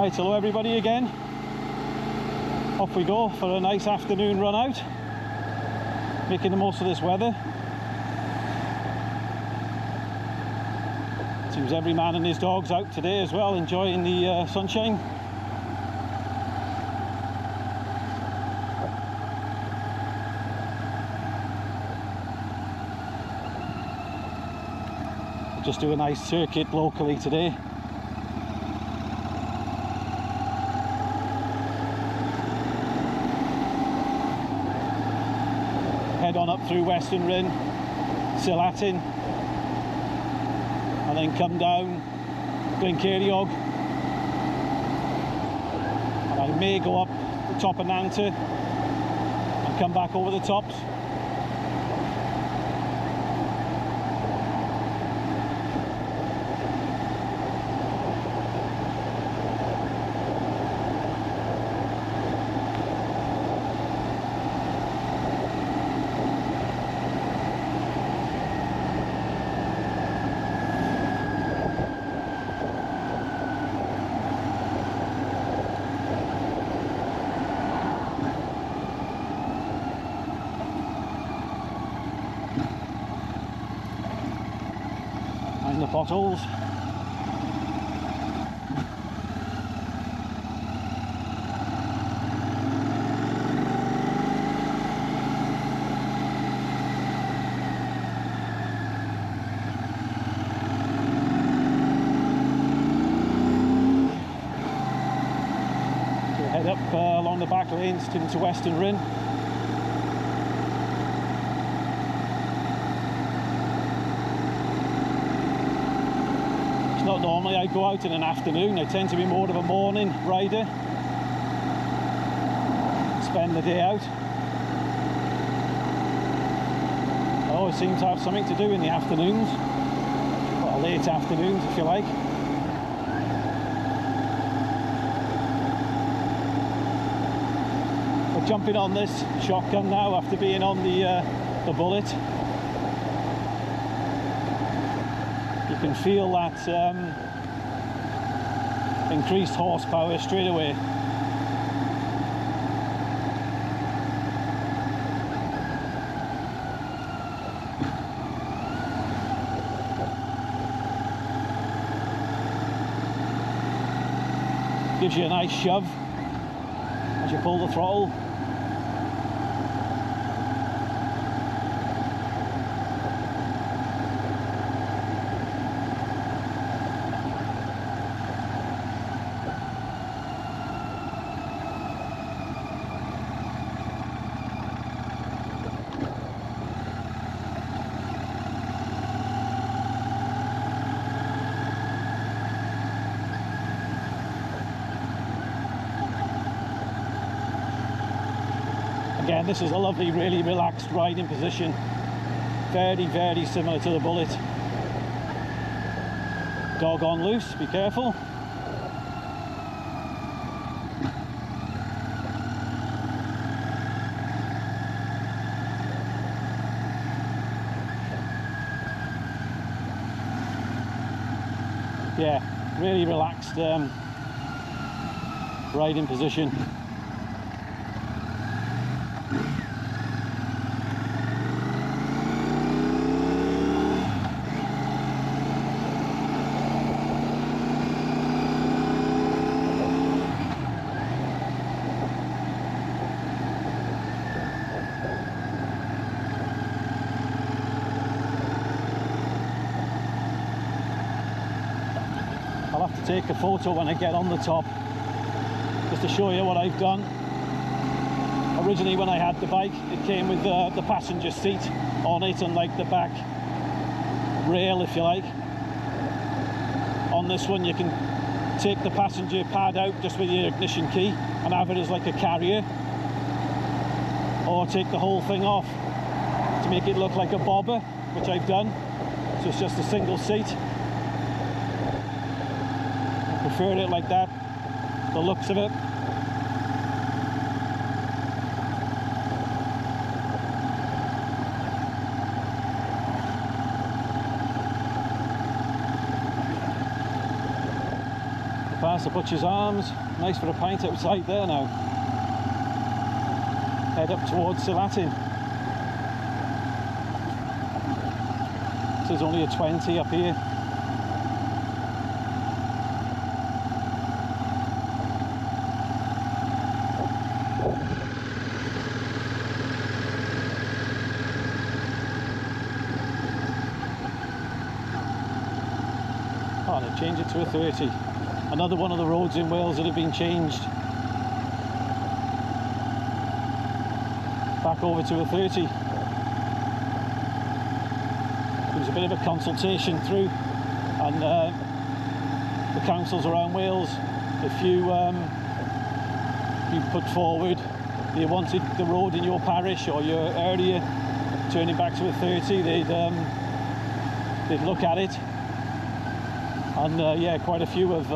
Right, hello everybody again. Off we go for a nice afternoon run out, making the most of this weather. Seems every man and his dog's out today as well, enjoying the sunshine. Just do a nice circuit locally today. Head on up through Western Rin, Silatin, and then come down Glencairiog, and I may go up the top of Nanta and come back over the tops. The potholes. So head up along the back lanes into Western Rin. Not normally I go out in an afternoon. I tend to be more of a morning rider, spend the day out. I always seem to have something to do in the afternoons, well, late afternoons if you like. We're jumping on this shotgun now after being on the Bullet. You can feel that increased horsepower straight away. Gives you a nice shove as you pull the throttle. Again, this is a lovely, really relaxed riding position. Very, very similar to the Bullet. Dog on loose, be careful. Yeah, really relaxed riding position. I'll have to take a photo when I get on the top, just to show you what I've done. Originally when I had the bike, it came with the passenger seat on it, and like the back rail if you like. On this one you can take the passenger pad out just with your ignition key and have it as like a carrier, or take the whole thing off to make it look like a bobber, which I've done. So it's just a single seat. Preferred it like that, the looks of it. That's the Butcher's Arms. Nice for a pint outside there now. Head up towards Salatin. This is only a 20 up here. Oh, and change it to a 30. Another one of the roads in Wales that have been changed back over to a 30. There was a bit of a consultation through, and the councils around Wales, if you put forward you wanted the road in your parish or your area turning back to a 30, they'd look at it. And yeah, quite a few have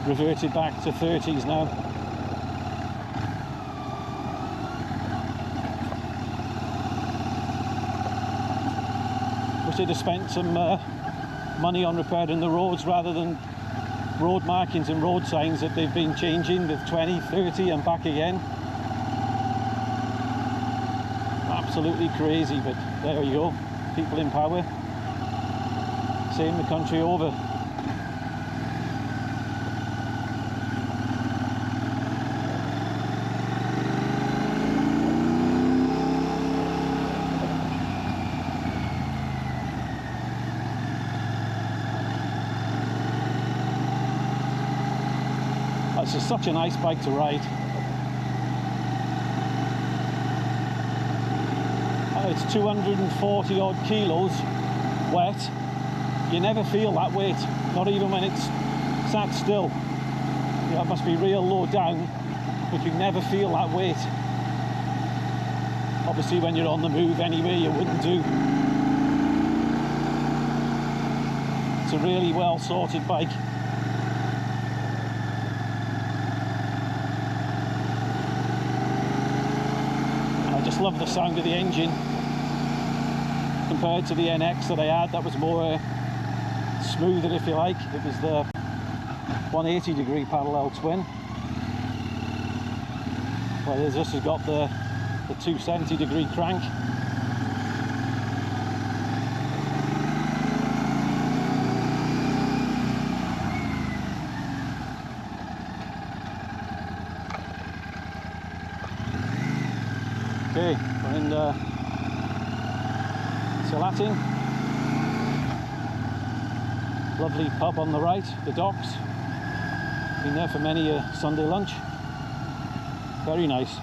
reverted back to 30s now. Wish they'd have spent some money on repairing the roads rather than road markings and road signs that they've been changing with 20, 30 and back again. Absolutely crazy, but there you go. People in power. Same the country over. It's just such a nice bike to ride. It's 240 odd kilos wet. You never feel that weight, not even when it's sat still. You know, it must be real low down, but you never feel that weight. Obviously when you're on the move anyway, you wouldn't do. It's a really well sorted bike. I just love the sound of the engine compared to the NX that I had. That was more smoother, if you like. It was the 180 degree parallel twin, whereas this has got the 270 degree crank. Okay, we're in Salatin. Lovely pub on the right, the Docks. Been there for many a Sunday lunch. Very nice.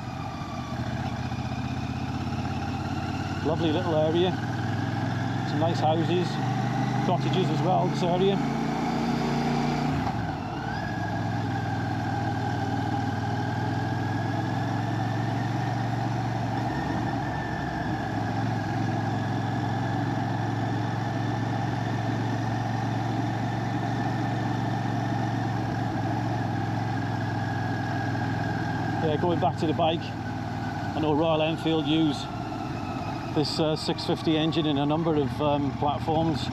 Lovely little area. Some nice houses, cottages as well, this area. Yeah, going back to the bike, I know Royal Enfield use this 650 engine in a number of platforms,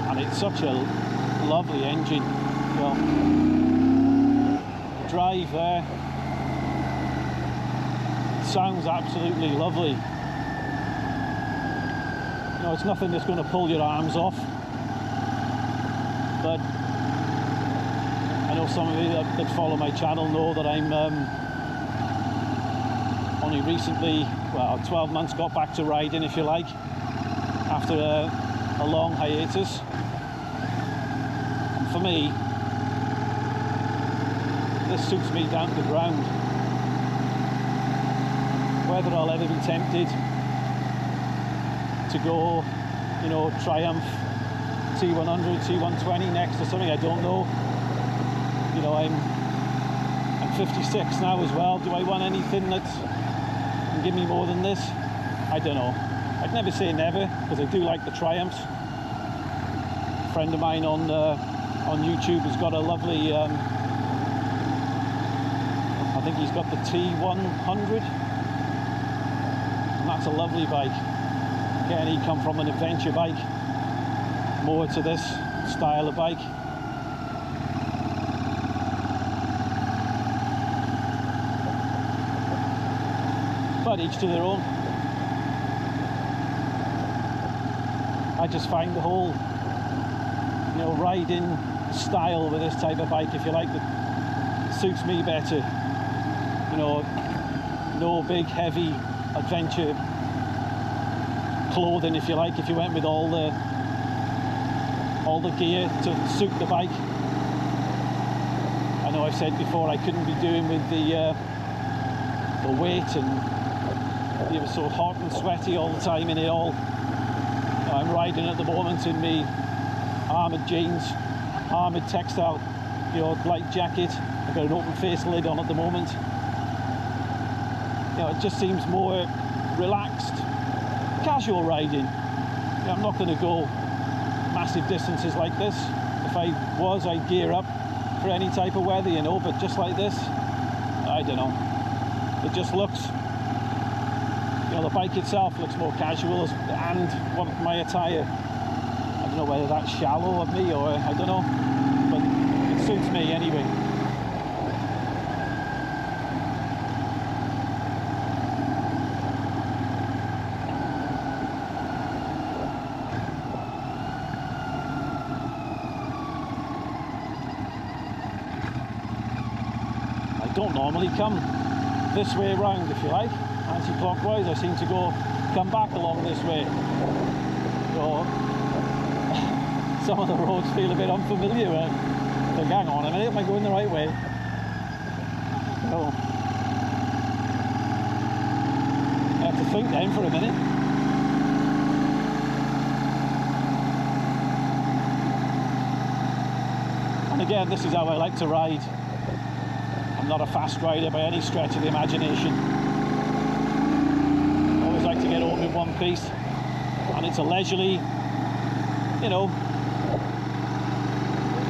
and it's such a lovely engine. Well, the drive there, it sounds absolutely lovely. You know, it's nothing that's going to pull your arms off, but I know some of you that follow my channel know that I'm only recently, well, 12 months got back to riding, if you like, after a long hiatus. And for me, this suits me down to the ground. Whether I'll ever be tempted to go, you know, Triumph T100, T120 next or something, I don't know. You know, I'm 56 now as well. Do I want anything that can give me more than this? I don't know. I'd never say never, because I do like the Triumphs. A friend of mine on YouTube has got a lovely, I think he's got the T100, and that's a lovely bike. Again, he come from an adventure bike, more to this style of bike. But each to their own. I just find the whole, you know, riding style with this type of bike, if you like, that suits me better. You know, no big heavy adventure clothing, if you like, if you went with all the gear to suit the bike. I know I've said before I couldn't be doing with the weight, and it was so hot and sweaty all the time in it all. I'm riding at the moment in me armoured jeans, armoured textile, you know, light jacket. I've got an open face lid on at the moment. You know, it just seems more relaxed, casual riding. You know, I'm not going to go massive distances like this. If I was, I'd gear up for any type of weather, you know, but just like this, I don't know. It just looks, you know, the bike itself looks more casual, and what my attire, I don't know whether that's shallow of me or I don't know, but it suits me anyway. I don't normally come this way round, if you like, anti-clockwise. I seem to come back along this way. So some of the roads feel a bit unfamiliar. I think, hang on a minute, am I going the right way? No. I have to think then for a minute. And again, this is how I like to ride. I'm not a fast rider by any stretch of the imagination. I always like to get home in one piece, and it's a leisurely, you know,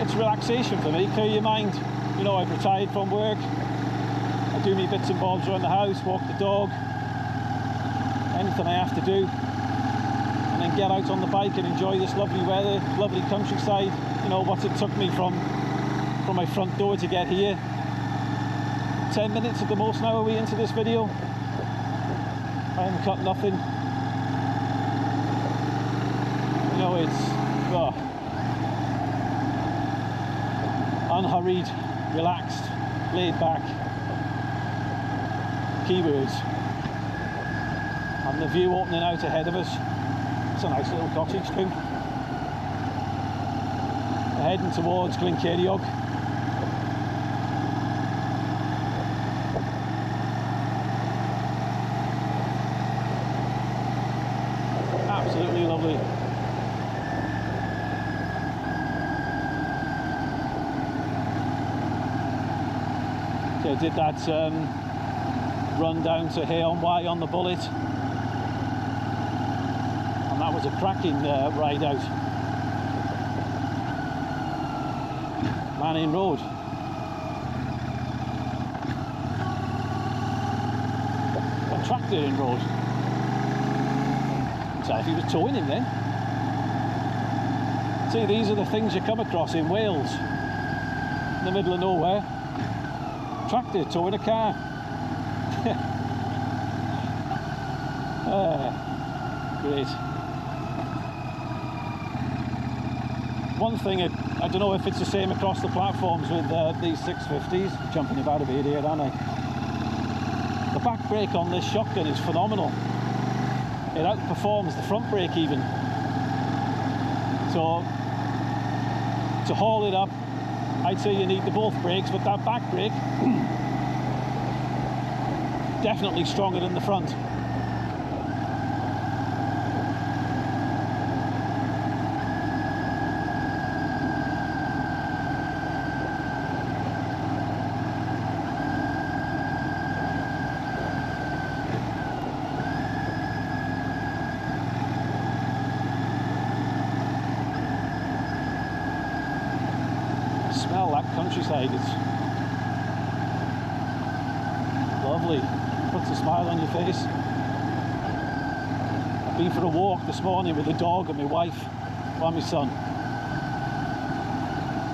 it's relaxation for me, clear your mind. You know, I've retired from work, I do me bits and bobs around the house, walk the dog, anything I have to do, and then get out on the bike and enjoy this lovely weather, lovely countryside. You know, what it took me from my front door to get here, 10 minutes at the most now are we into this video. I haven't cut nothing. You know, it's unhurried, relaxed, laid back. Keywords. And the view opening out ahead of us. It's a nice little cottage too. We're heading towards Glencairniog. Absolutely lovely. So I did that run down to Hay-on-Wye on the Bullet, and that was a cracking ride out. Manning Road. A tractor in road. So if he was towing him then. See, these are the things you come across in Wales, in the middle of nowhere. Tractor towing a car. Great. One thing, I don't know if it's the same across the platforms with these 650s. Jumping about a bit here, aren't I? The back brake on this shotgun is phenomenal. It outperforms the front brake even. So to haul it up, I'd say you need both brakes, but that back brake definitely stronger than the front. Smell that countryside, it's lovely, puts a smile on your face. I've been for a walk this morning with the dog and my wife and my son.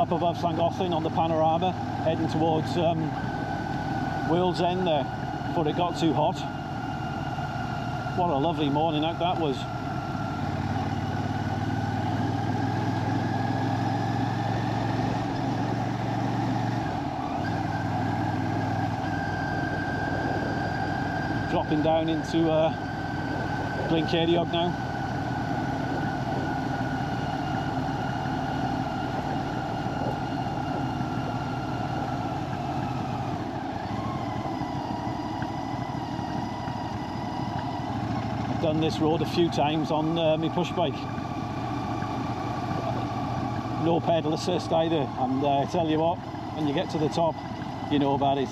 up above Llangollen on the panorama, heading towards World's End there, before it got too hot. What a lovely morning out that was. Dropping down into Glencairdiog now. I've done this road a few times on my push bike. No pedal assist either, and I tell you what, when you get to the top, you know about it.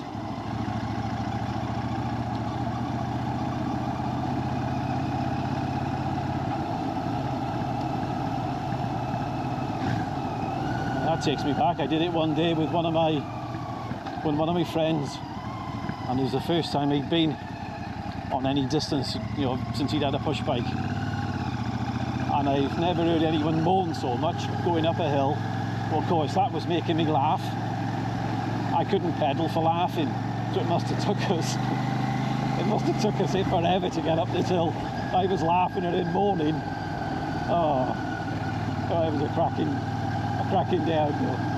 That takes me back. I did it one day with one of my friends, and it was the first time he'd been on any distance, you know, since he'd had a push bike. And I've never heard anyone moan so much going up a hill. Well, of course, that was making me laugh. I couldn't pedal for laughing, so it must have took us forever to get up this hill. I was laughing at him moaning. Oh, it was a cracking day out there.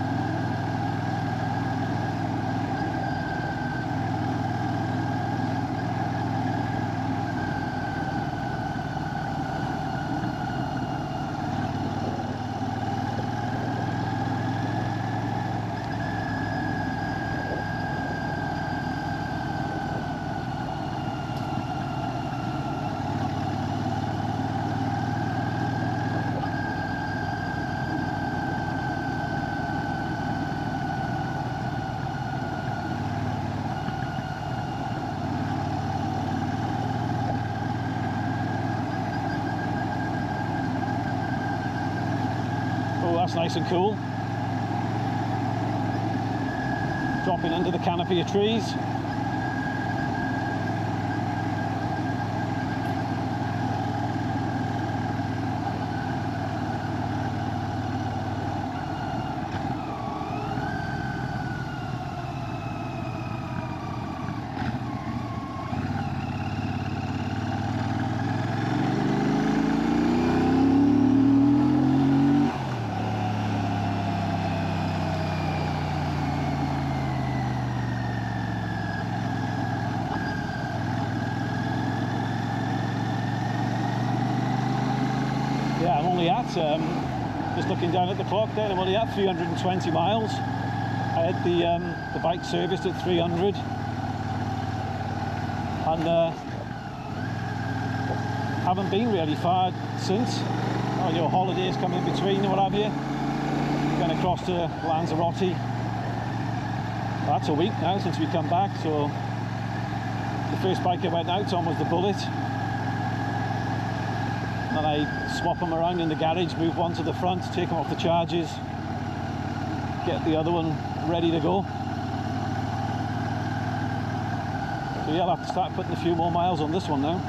That's nice and cool. Dropping under the canopy of trees. Yeah, I'm only at, just looking down at the clock there, I'm only at 320 miles. I had the bike serviced at 300. And haven't been really far since. Oh, you know, holidays come in between and what have you. Going across to Lanzarote. That's a week now since we come back, so the first bike I went out on was the Bullet. And I swap them around in the garage, move one to the front, take them off the charges, get the other one ready to go. So yeah, I'll have to start putting a few more miles on this one now.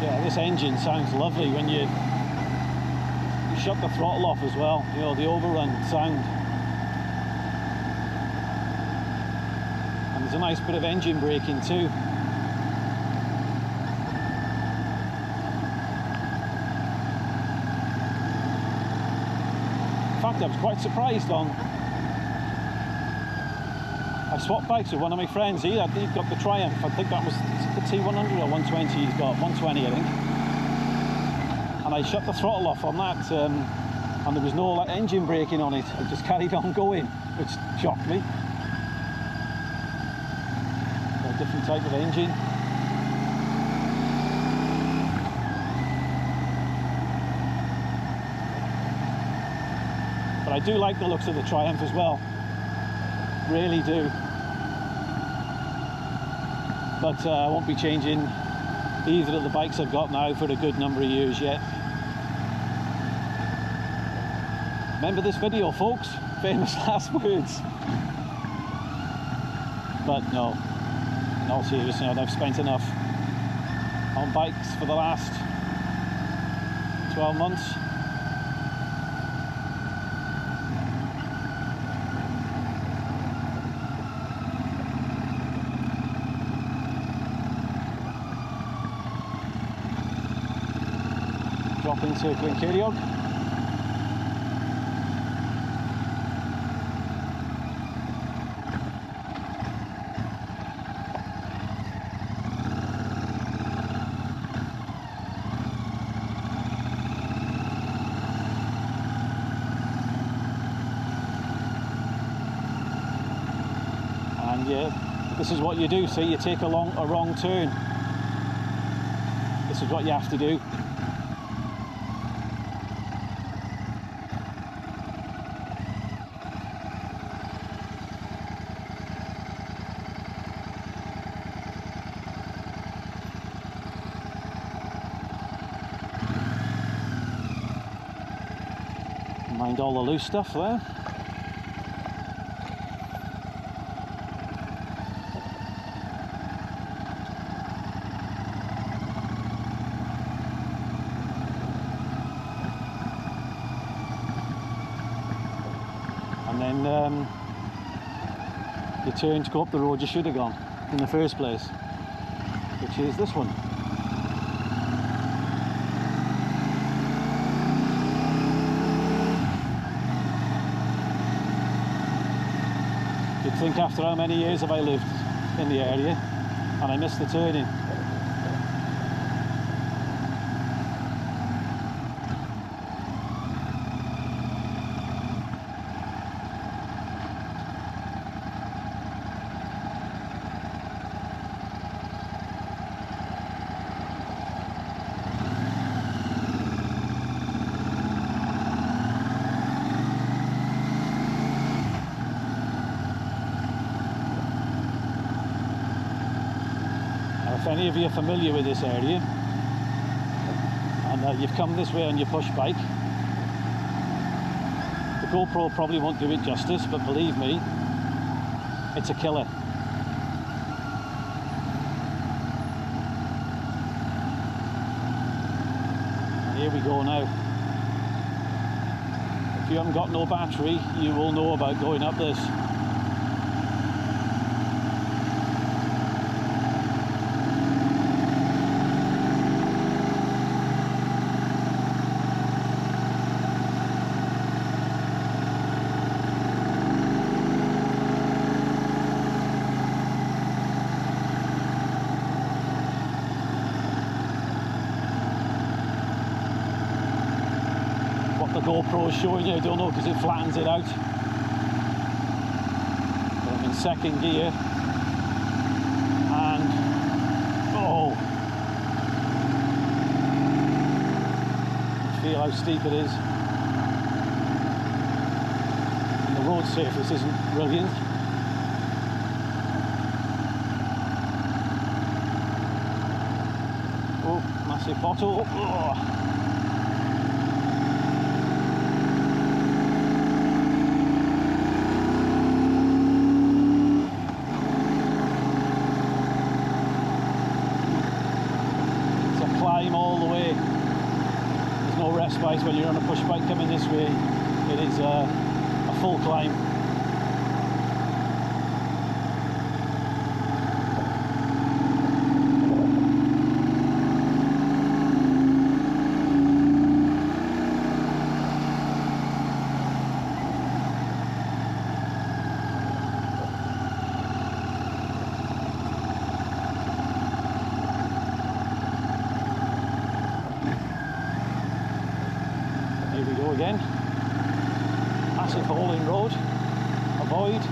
Yeah, this engine sounds lovely when you shut the throttle off as well, you know, the overrun sound. And there's a nice bit of engine braking too. In fact, I was quite surprised on I swapped bikes with one of my friends. He'd got the Triumph. I think that was the T100 or 120 he's got. 120, I think. And I shut the throttle off on that, and there was no like, engine braking on it. It just carried on going, which shocked me. A different type of engine. But I do like the looks of the Triumph as well. Really do. But I won't be changing either of the bikes I've got now for a good number of years yet. Remember this video, folks? Famous last words. But no, in all seriousness, I've spent enough on bikes for the last 12 months. Dropping circling Ceiriog. And yeah, this is what you do. See, you take a wrong turn. This is what you have to do. Mind all the loose stuff there. And then you turn to go up the road you should have gone in the first place, which is this one. You'd think after how many years have I lived in the area and I missed the turning. If any of you are familiar with this area and you've come this way on your push bike, the GoPro probably won't do it justice, but believe me, it's a killer. And here we go now. If you haven't got no battery, you will know about going up this. The GoPro is showing you, I don't know, because it flattens it out. But I'm in second gear and oh, feel how steep it is. And the road surface isn't brilliant. Oh, massive bottle. Oh. All the way. There's no respite when you're on a push bike coming this way. It is a full climb. again. Massive hole in road. Avoid.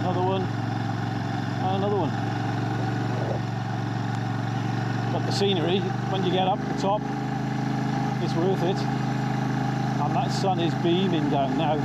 Another one. And another one. But the scenery, when you get up the top, it's worth it. And that sun is beaming down now.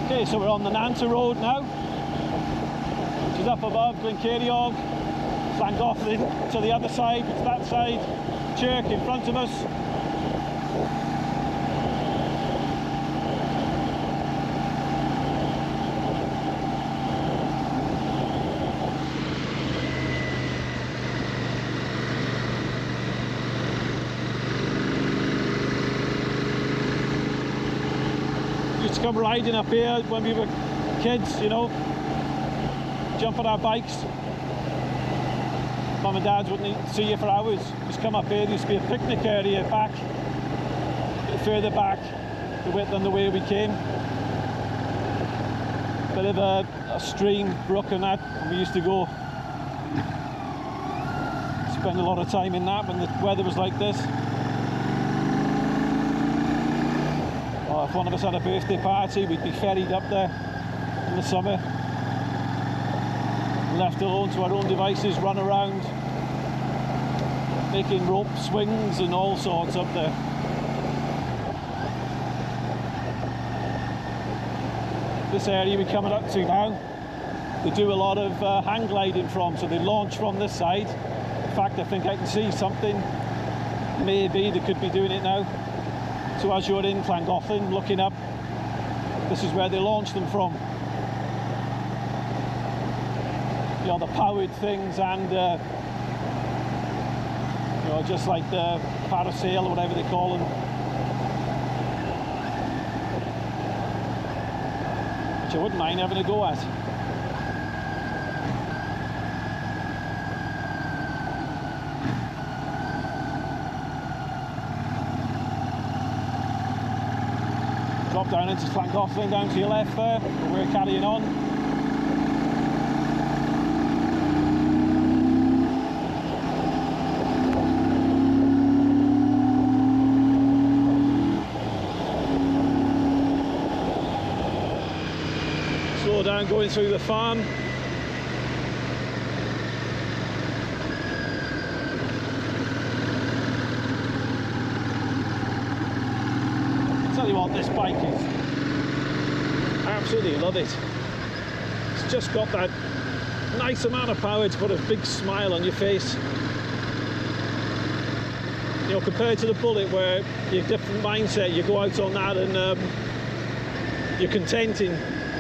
Okay, so we're on the Nanta Road now, which is up above Glencairniog, Llangollen to the other side, it's that side, Chirk in front of us. Used to come riding up here when we were kids, you know, jump on our bikes. Mum and Dad wouldn't see you for hours. Just come up here. There used to be a picnic area back, a bit further back than the way we came. Bit of a stream, brook and that, and we used to go spend a lot of time in that when the weather was like this. Or if one of us had a birthday party, we'd be ferried up there in the summer. Left alone to our own devices, run around, making rope swings and all sorts up there. This area we're coming up to now, they do a lot of hang gliding from, so they launch from this side. In fact, I think I can see something, maybe they could be doing it now. So as you're in Llangollen looking up, this is where they launch them from. You know, the powered things and you know, just like the parasail or whatever they call them, which I wouldn't mind having a go at. Drop down into Llangollen down to your left there, we're carrying on. Slow down going through the farm. I'll tell you what, this bike is, I absolutely love it. It's just got that nice amount of power to put a big smile on your face. You know, compared to the Bullet where you're a different mindset, you go out on that and you're contenting.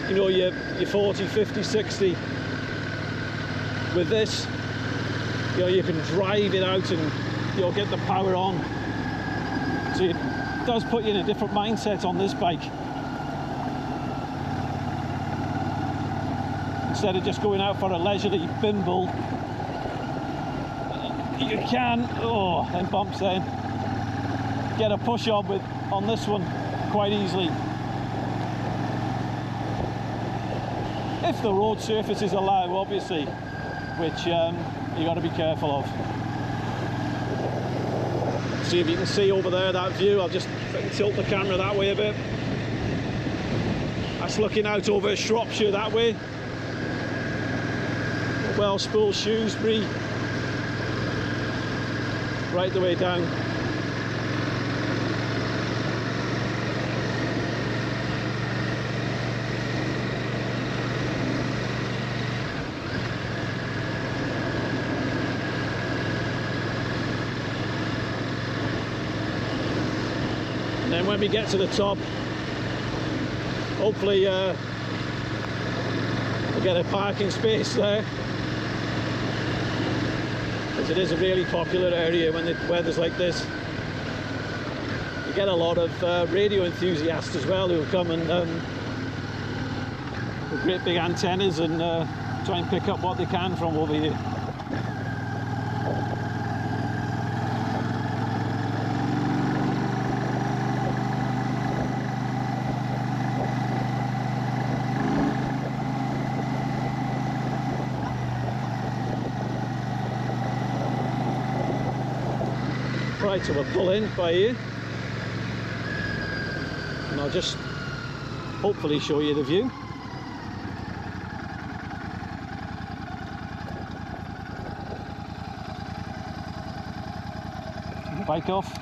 You know, you're 40, 50, 60. With this, you know, you can drive it out and, you know, get the power on. So it does put you in a different mindset on this bike. Instead of just going out for a leisurely bimble, you can, oh, and bumps then, get a push on this one quite easily. If the road surfaces allow, obviously, which you got to be careful of. See if you can see over there that view. I'll just tilt the camera that way a bit. That's looking out over Shropshire that way. Wellspool, Shrewsbury, right the way down. And then when we get to the top, hopefully we'll get a parking space there, because it is a really popular area when the weather's like this. You get a lot of radio enthusiasts as well who come and with great big antennas and try and pick up what they can from over here. Right, so we'll pull in by here, and I'll just hopefully show you the view. Take the bike off.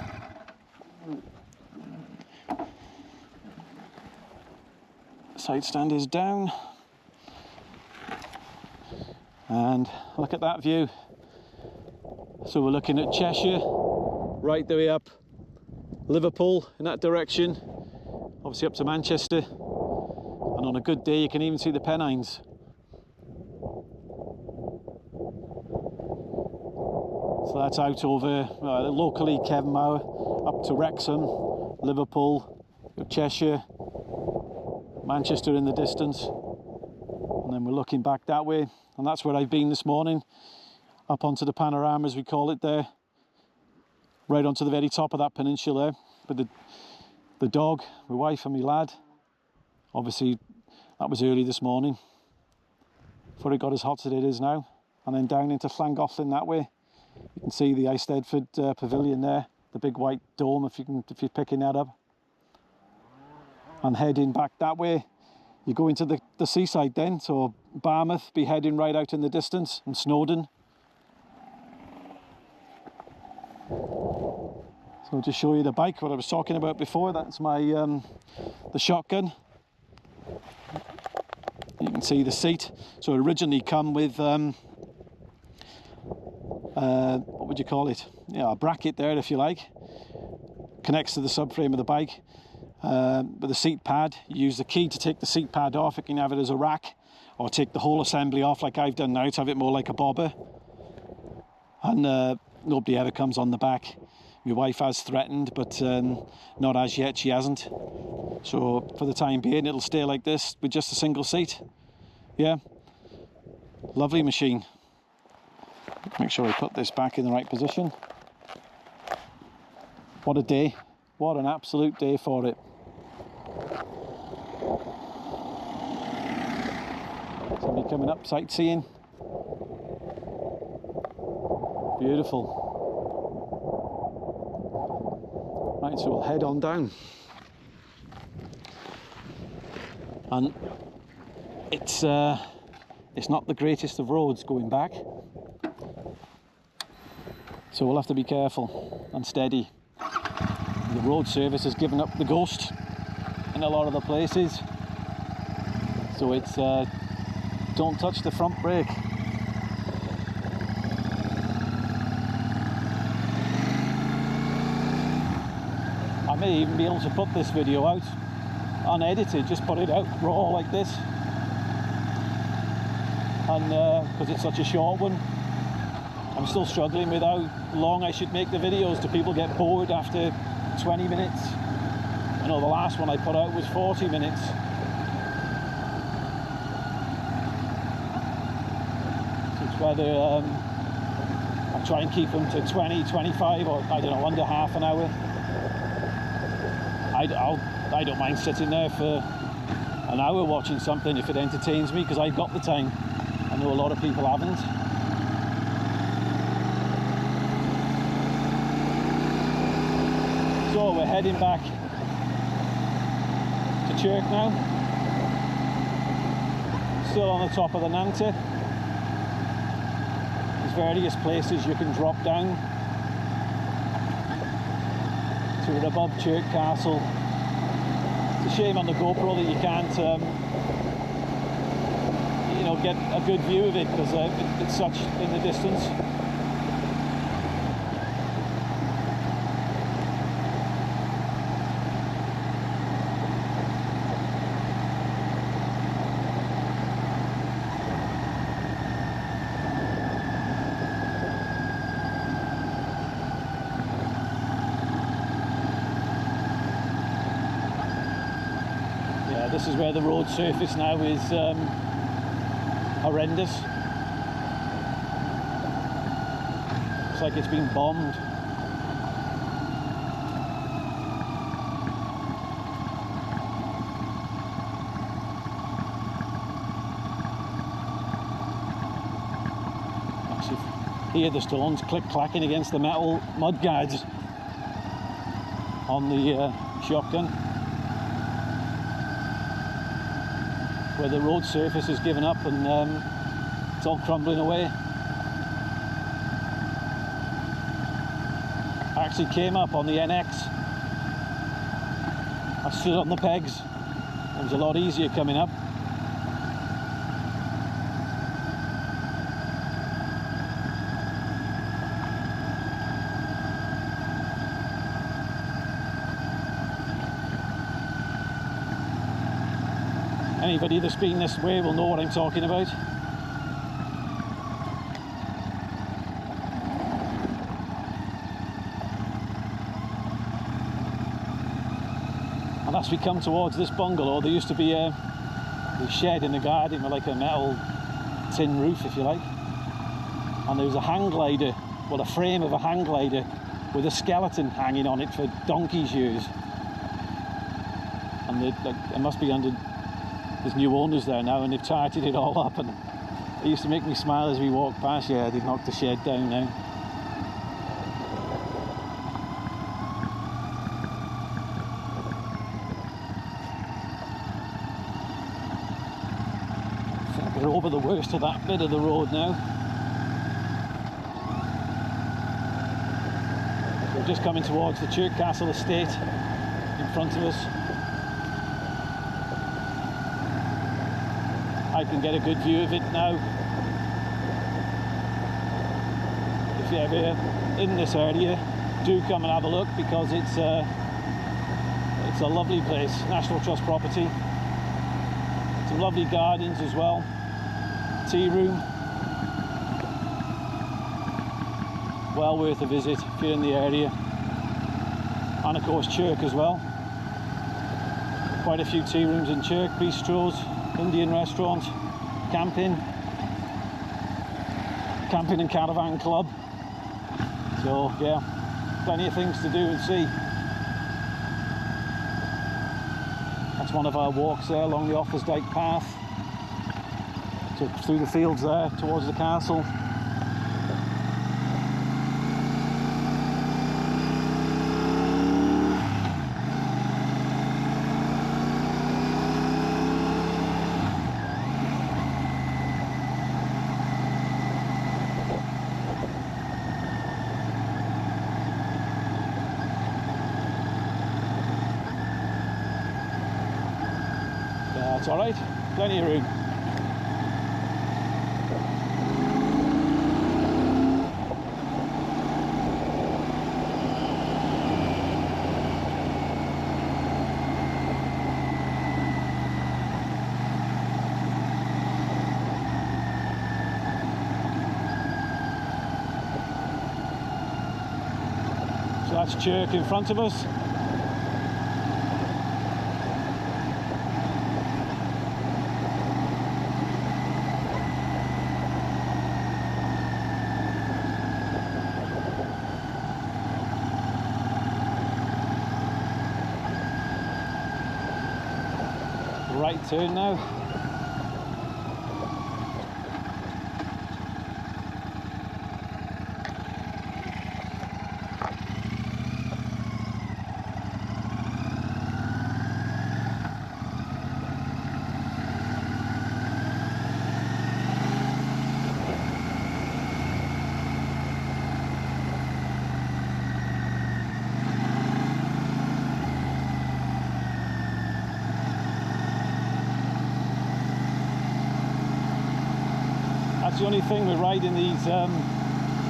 Side stand is down, and look at that view. So we're looking at Cheshire, right the way up, Liverpool in that direction, obviously up to Manchester, and on a good day you can even see the Pennines. So that's out over locally Kevmore, up to Wrexham, Liverpool, Cheshire, Manchester in the distance, and then we're looking back that way, and that's where I've been this morning, up onto the panorama as we call it there. Right onto the very top of that peninsula with the dog, my wife and my lad. Obviously that was early this morning before it got as hot as it is now. And then down into Llangollen that way. You can see the Eisteddfod pavilion there, the big white dome if you're picking that up. And heading back that way, you go into the seaside then, so Barmouth be heading right out in the distance, and Snowdon. So I'll just show you the bike, what I was talking about before. That's my the shotgun. You can see the seat. So it originally come with what would you call it? Yeah, a bracket there, if you like. Connects to the subframe of the bike. With a seat pad, you use the key to take the seat pad off. You can have it as a rack, or take the whole assembly off like I've done now to have it more like a bobber. And nobody ever comes on the back. My wife has threatened, but not as yet, she hasn't. So for the time being, it'll stay like this with just a single seat. Yeah, lovely machine. Make sure I put this back in the right position. What a day. What an absolute day for it. Somebody coming up sightseeing. Beautiful. Right, so we'll head on down. And it's not the greatest of roads going back. So we'll have to be careful and steady. The road service has given up the ghost in a lot of the places. So it's don't touch the front brake. I may even be able to put this video out unedited, just put it out raw like this. And because it's such a short one, I'm still struggling with how long I should make the videos. Do people get bored after 20 minutes? I know the last one I put out was 40 minutes. So it's whether I try and keep them to 20, 25, or I don't know, under half an hour. I don't mind sitting there for an hour watching something if it entertains me, because I've got the time. I know a lot of people haven't. So we're heading back to Chirk now. Still on the top of the Nanta. There's various places you can drop down to we're above Chirk Castle. It's a shame on the GoPro that you can't you know, get a good view of it, because it's such in the distance. This is where the road surface now is horrendous. It's like it's been bombed. Actually, hear the stones click-clacking against the metal mud guards on the shotgun, where the road surface has given up and it's all crumbling away. I actually came up on the NX. I stood on the pegs. It was a lot easier coming up. Anybody that's been this way will know what I'm talking about. And as we come towards this bungalow, there used to be a shed in the garden with like a metal tin roof, if you like. And there was a hang glider, well, a frame of a hang glider with a skeleton hanging on it for donkey's years. And it must be under, there's new owners there now, and they've tidied it all up. And it used to make me smile as we walked past. Yeah, they've knocked the shed down now. We're over the worst of that bit of the road now. We're just coming towards the Chirk Castle estate in front of us. I can get a good view of it now. If you're ever in this area, do come and have a look, because it's a lovely place, National Trust property. Some lovely gardens as well. Tea room, well worth a visit if you're in the area. And of course Chirk as well. Quite a few tea rooms in Chirk, bistros, Indian restaurant, camping and caravan club. So yeah, plenty of things to do and see. That's one of our walks there along the Offarsdyke path. Took through the fields there towards the castle. Yeah, it's all right. Plenty of room. So that's Chirk in front of us. Right turn now. That's the only thing with riding these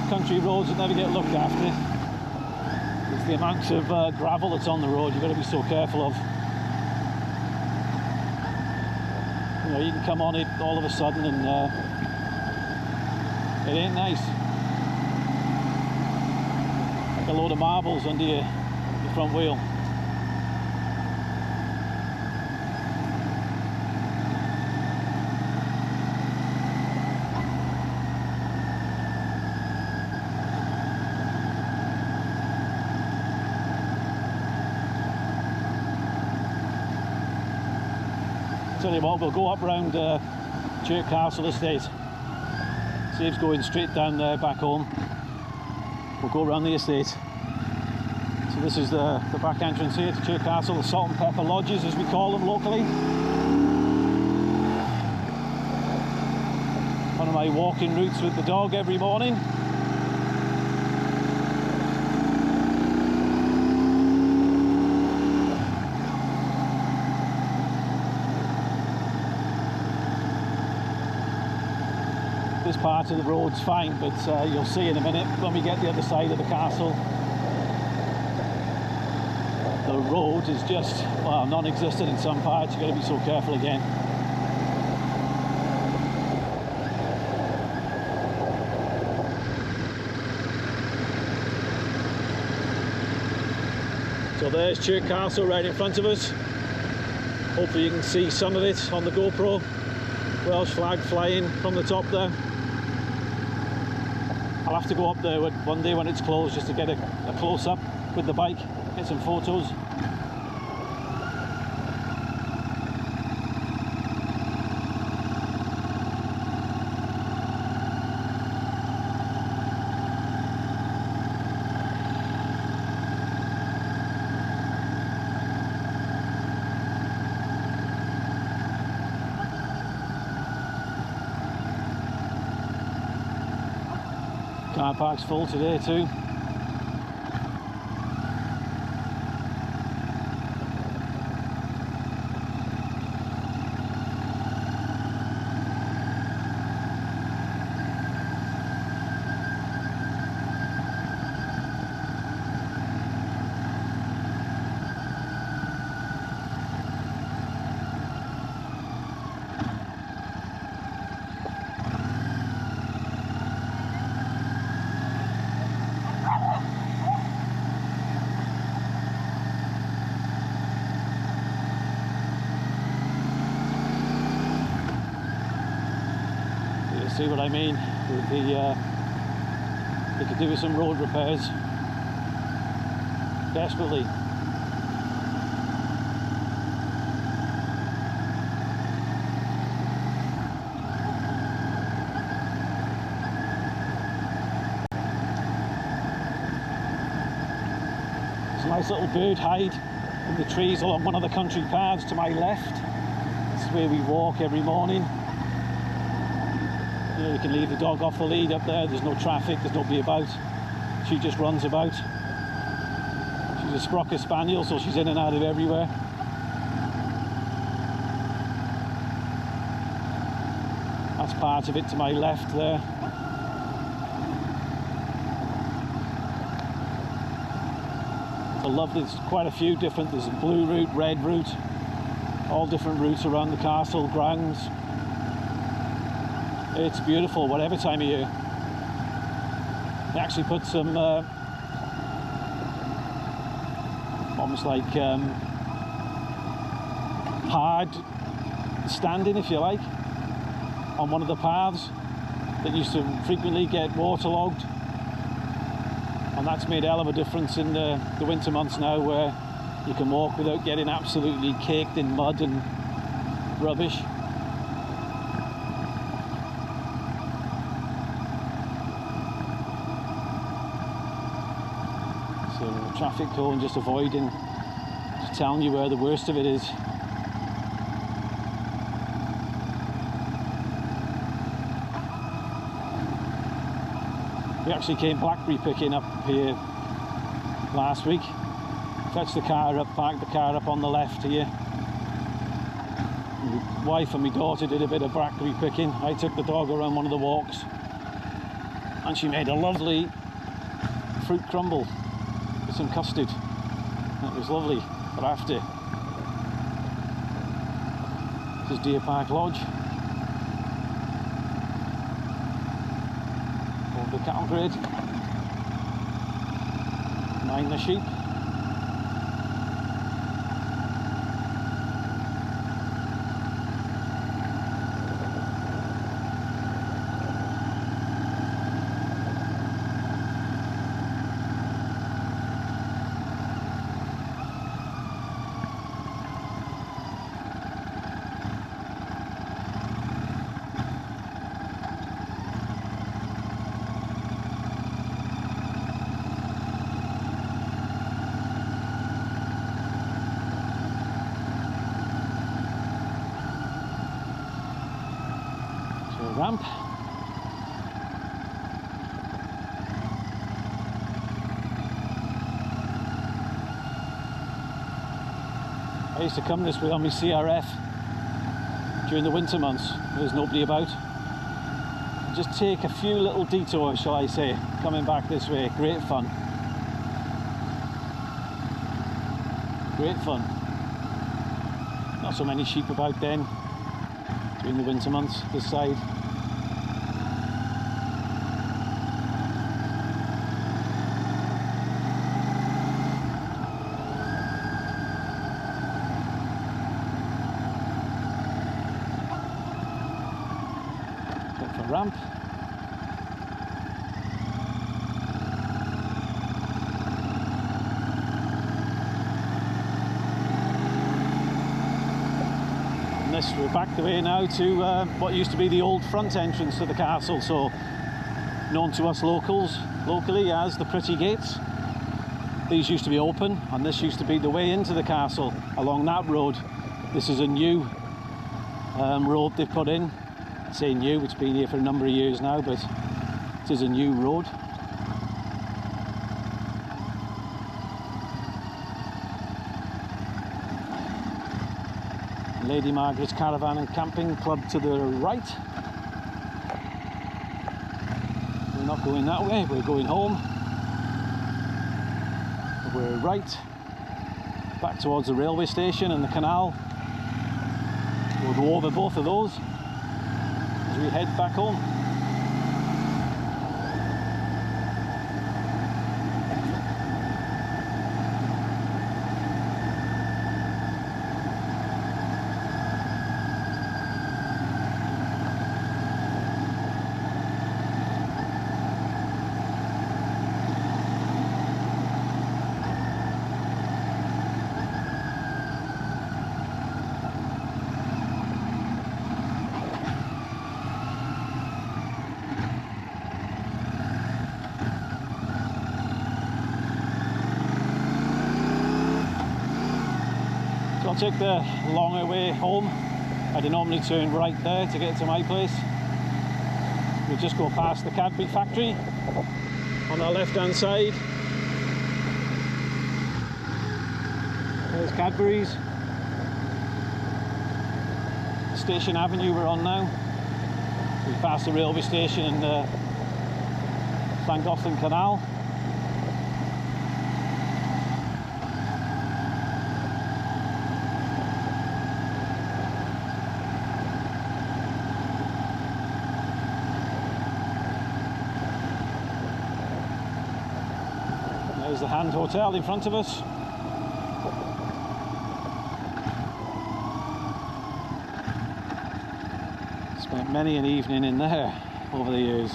country roads that never get looked after. It's the amount of gravel that's on the road you've got to be so careful of. You know, you can come on it all of a sudden and it ain't nice. Like a load of marbles under your front wheel. Tell you what, we'll go up round Chirk Castle estate. Saves going straight down there back home. We'll go around the estate. So this is the back entrance here to Chirk Castle, the Salt and Pepper Lodges as we call them locally. One of my walking routes with the dog every morning. This part of the road's fine, but you'll see in a minute when we get the other side of the castle. The road is just, well, non-existent in some parts. You've got to be so careful again. So there's Chirk Castle right in front of us. Hopefully you can see some of it on the GoPro. Welsh flag flying from the top there. I'll have to go up there one day when it's closed just to get a close-up with the bike, get some photos. Car park's full today too. See what I mean? They could do with some road repairs desperately. There's a nice little bird hide in the trees along one of the country paths to my left. This is where we walk every morning. You know, you can leave the dog off the lead up there. There's no traffic, there's nobody about. She just runs about. She's a Sprocker Spaniel, so she's in and out of everywhere. That's part of it to my left there. It's a lovely, there's quite a few different, there's a blue route, red route, all different routes around the castle grounds. It's beautiful, whatever time of year. They actually put some almost like hard standing, if you like, on one of the paths that used to frequently get waterlogged. And that's made a hell of a difference in the winter months now, where you can walk without getting absolutely caked in mud and rubbish. Traffic cone, just avoiding, just telling you where the worst of it is. We actually came blackberry picking up here last week. Fetched the car up, parked the car up on the left here. My wife and my daughter did a bit of blackberry picking. I took the dog around one of the walks and she made a lovely fruit crumble. Some custard. That was lovely for after. This is Deer Park Lodge. Over the cattle grid. Mind the sheep. ramp. I used to come this way on my CRF during the winter months. There's nobody about. Just take a few little detours, shall I say, coming back this way. Great fun. Great fun. Not so many sheep about then during the winter months this side. Ramp. And this, we're back the way now to what used to be the old front entrance to the castle, so known to us locally as the Pretty Gates. These used to be open, and this used to be the way into the castle along that road. This is a new road they've put in. I say new, it's been here for a number of years now, but it is a new road. Lady Margaret's Caravan and Camping Club to the right. We're not going that way, we're going home. We're right, back towards the railway station and the canal. We'll go over both of those as we head back home. I'll take the longer way home. I'd normally turn right there to get to my place. We'll just go past the Cadbury factory on our left hand side. There's Cadbury's. Station Avenue we're on now. We pass the railway station and the Llangollen Canal. There's the Hand Hotel in front of us. Spent many an evening in there over the years.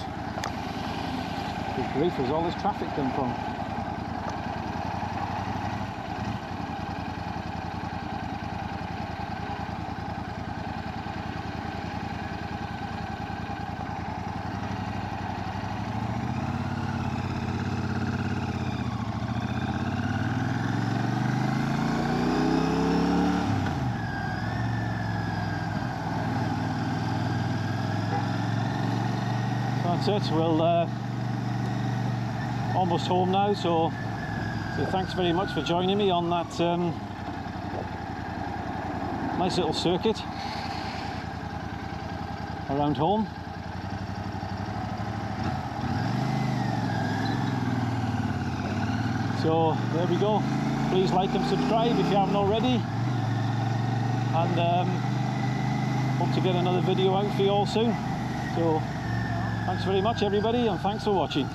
Good grief, where's all this traffic come from? That's it, we'll almost home now, so thanks very much for joining me on that nice little circuit around home. So there we go. Please like and subscribe if you haven't already, and hope to get another video out for you all soon. So thanks very much everybody, and thanks for watching.